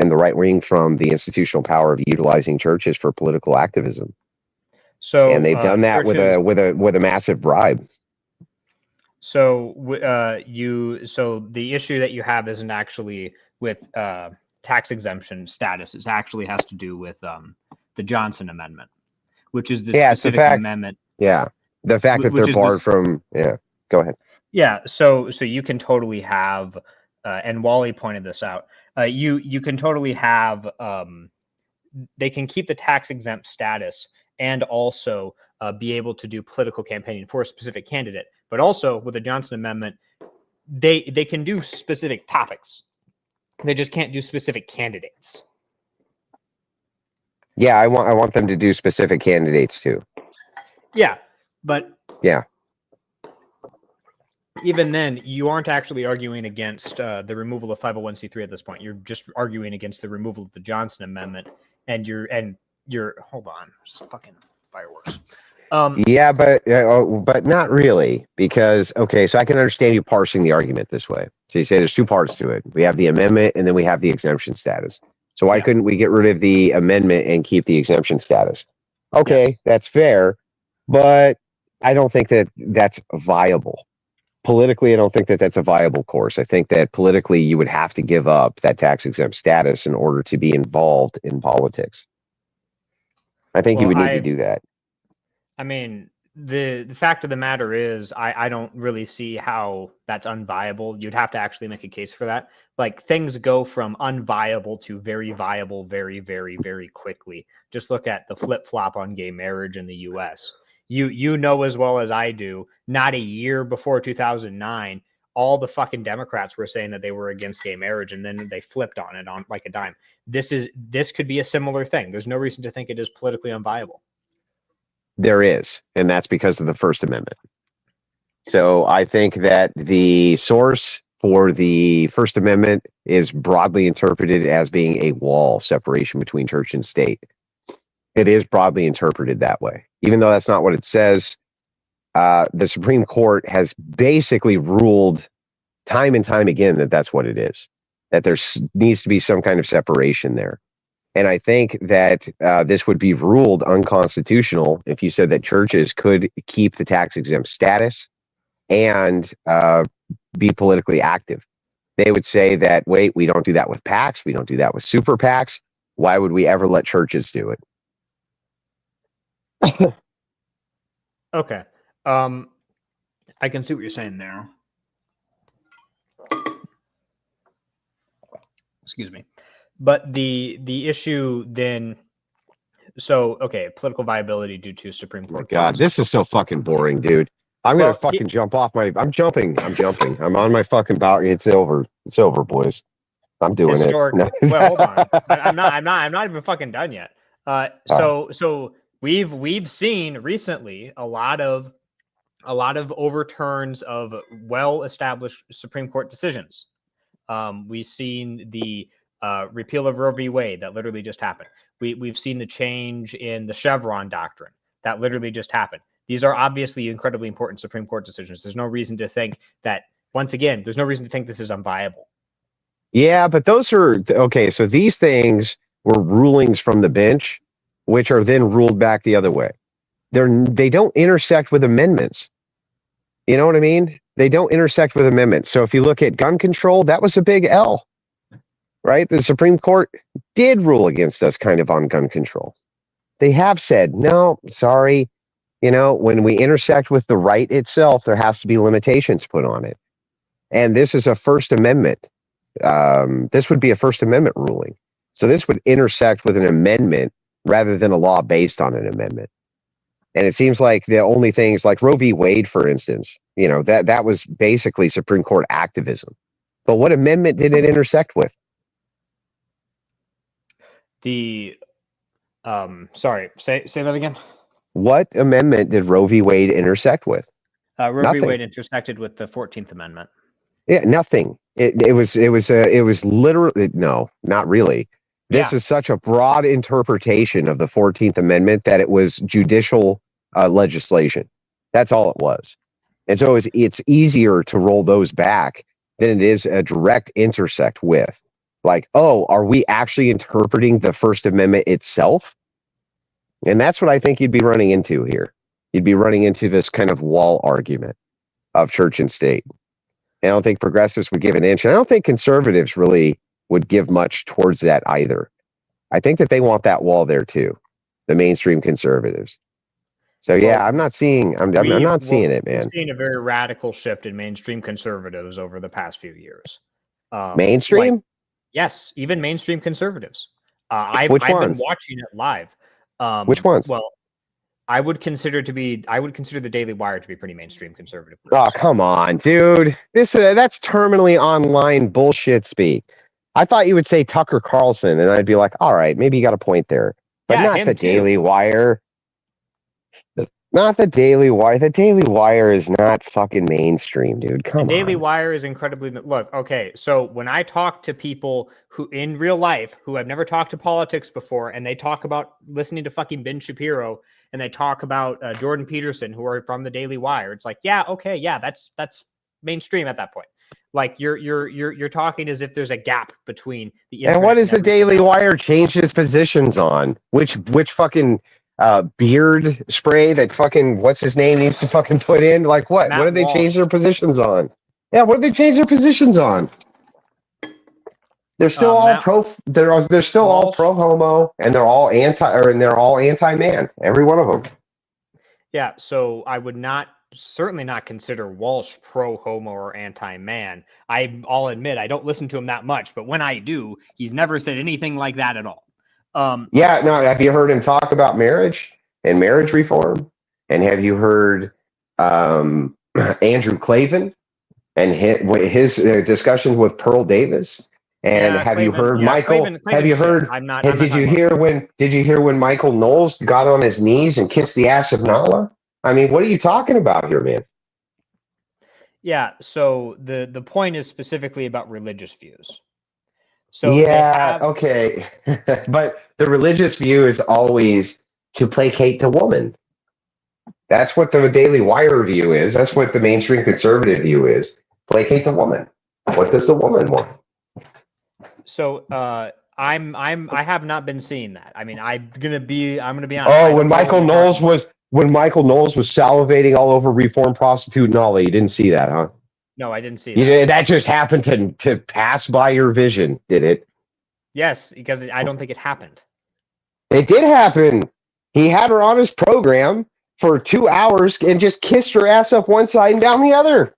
ban the right wing from the institutional power of utilizing churches for political activism. So, and they've done that churches, with a massive bribe. So, so the issue that you have isn't actually with tax exemption status. It actually has to do with the Johnson Amendment, which is the specific amendment. Yeah, the fact that they're barred from. Yeah, go ahead. Yeah, so you can totally have, and Wally pointed this out. You can totally have. They can keep the tax exempt status and also be able to do political campaigning for a specific candidate. But also with the Johnson Amendment, they can do specific topics. They just can't do specific candidates. Yeah, I want them to do specific candidates too. Yeah, but yeah, even then, you aren't actually arguing against the removal of 501c3 at this point. You're just arguing against the removal of the Johnson Amendment, and you're hold on, it's fucking fireworks. Yeah, but not really, because okay, so I can understand you parsing the argument this way. So you say there's two parts to it. We have the amendment, and then we have the exemption status. So why couldn't we get rid of the amendment and keep the exemption status? Okay, that's fair, but I don't think that that's viable. Politically, I don't think that that's a viable course. I think that politically you would have to give up that tax exempt status in order to be involved in politics. I think you would need to do that. I mean, the fact of the matter is, I don't really see how that's unviable. You'd have to actually make a case for that. Like, things go from unviable to very viable very, very, very quickly. Just look at the flip-flop on gay marriage in the U.S. You know as well as I do, not a year before 2009, all the fucking Democrats were saying that they were against gay marriage, and then they flipped on it on like a dime. This could be a similar thing. There's no reason to think it is politically unviable. There is, and that's because of the First Amendment. So I think that the source for the First Amendment is broadly interpreted as being a wall separation between church and state. It is broadly interpreted that way, even though that's not what it says. The Supreme Court has basically ruled time and time again that that's what it is, that there needs to be some kind of separation there. And I think that this would be ruled unconstitutional if you said that churches could keep the tax exempt status and be politically active. They would say that, wait, we don't do that with PACs. We don't do that with super PACs. Why would we ever let churches do it? Okay. I can see what you're saying there. Excuse me. But the issue then, so, okay, political viability due to Supreme Court. Oh God, this is so fucking boring, dude. I'm going to fucking jump off my, I'm jumping. I'm on my fucking balcony. It's over, boys. I'm doing it. Well, hold on. I'm not even fucking done yet. So we've seen recently a lot of overturns of well-established Supreme Court decisions. We've seen the repeal of Roe v. Wade that literally just happened. We've seen the change in the Chevron doctrine that literally just happened. These are obviously incredibly important Supreme Court decisions. There's no reason to think that, once again, there's no reason to think this is unviable. Yeah, but those are, okay, so these things were rulings from the bench, which are then ruled back the other way. They don't intersect with amendments. You know what I mean? They don't intersect with amendments. So if you look at gun control, that was a big L, right? The Supreme Court did rule against us kind of on gun control. They have said, no, sorry, you know, when we intersect with the right itself, there has to be limitations put on it. And this is a First Amendment. This would be a First Amendment ruling. So this would intersect with an amendment rather than a law based on an amendment. And it seems like the only things like Roe v. Wade, for instance, you know, that was basically Supreme Court activism. But what amendment did it intersect with? Sorry, say that again. What amendment did Roe v. Wade intersect with? Roe v. Wade intersected with the 14th Amendment. Yeah, nothing. It was literally, no, not really. This is such a broad interpretation of the 14th Amendment that it was judicial legislation. That's all it was. And so it's easier to roll those back than it is a direct intersect with. Like, oh, are we actually interpreting the First Amendment itself? And that's what I think you'd be running into here. You'd be running into this kind of wall argument of church and state. And I don't think progressives would give an inch. And I don't think conservatives really would give much towards that either. I think that they want that wall there too, the mainstream conservatives. So yeah, I'm not seeing it, man. We've seen a very radical shift in mainstream conservatives over the past few years. Mainstream? Like, yes, even mainstream conservatives. I've Which been ones? watching it live. Which ones? Well, I would consider the Daily Wire to be pretty mainstream conservative. Oh, come on, dude. That's terminally online bullshit speak. I thought you would say Tucker Carlson, and I'd be like, all right, maybe you got a point there. But Yeah, not him the too. Daily Wire. Not the Daily Wire. The Daily Wire is not fucking mainstream, dude. Come on. The Daily Wire is incredibly look. Okay, so when I talk to people who in real life who have never talked to politics before, and they talk about listening to fucking Ben Shapiro, and they talk about Jordan Peterson, who are from the Daily Wire, it's like, yeah, okay, yeah, that's mainstream at that point. Like you're talking as if there's a gap between the internet and what does the Daily else. Wire change its positions on? Which fucking beard spray that fucking what's his name needs to fucking put in? Like what? Matt What did they Walsh. change their positions on? Yeah, what did they change their positions on? They're still all pro. They're still Walsh, all pro homo, and they're all anti man. Every one of them. Yeah, so I would certainly not consider Walsh pro homo or anti man. I'll admit I don't listen to him that much, but when I do, he's never said anything like that at all. Yeah, no. Have you heard him talk about marriage and marriage reform? And have you heard Andrew Clavin and his discussions with Pearl Davis? And yeah, have you heard Michael? Have you heard? Did you hear when Michael Knowles got on his knees and kissed the ass of Nala? I mean, what are you talking about here, man? Yeah, so the point is specifically about religious views. So yeah, okay, but the religious view is always to placate the woman. That's what the Daily Wire view is. That's what the mainstream conservative view is. Placate the woman. What does the woman want? So I have not been seeing that. I mean, I'm gonna be honest. Oh, when Michael Knowles was salivating all over reform prostitute Nala, you didn't see that, huh? No, I didn't see that. That just happened to pass by your vision, did it? Yes, because I don't think it happened. It did happen. He had her on his program for 2 hours and just kissed her ass up one side and down the other.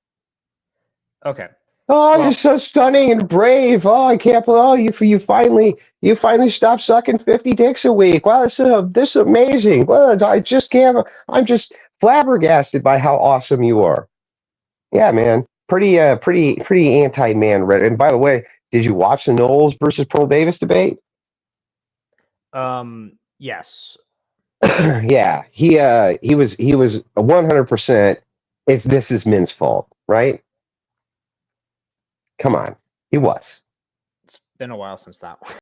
Okay. Oh, you're so stunning and brave. Oh, I can't believe you finally stopped sucking 50 dicks a week. Wow, this is amazing. Well, I'm just flabbergasted by how awesome you are. Yeah, man. Pretty anti-man. And by the way, did you watch the Knowles versus Pearl Davis debate? Yes. Yeah, he was 100%. This is men's fault, right? Come on, he was. It's been a while since that one.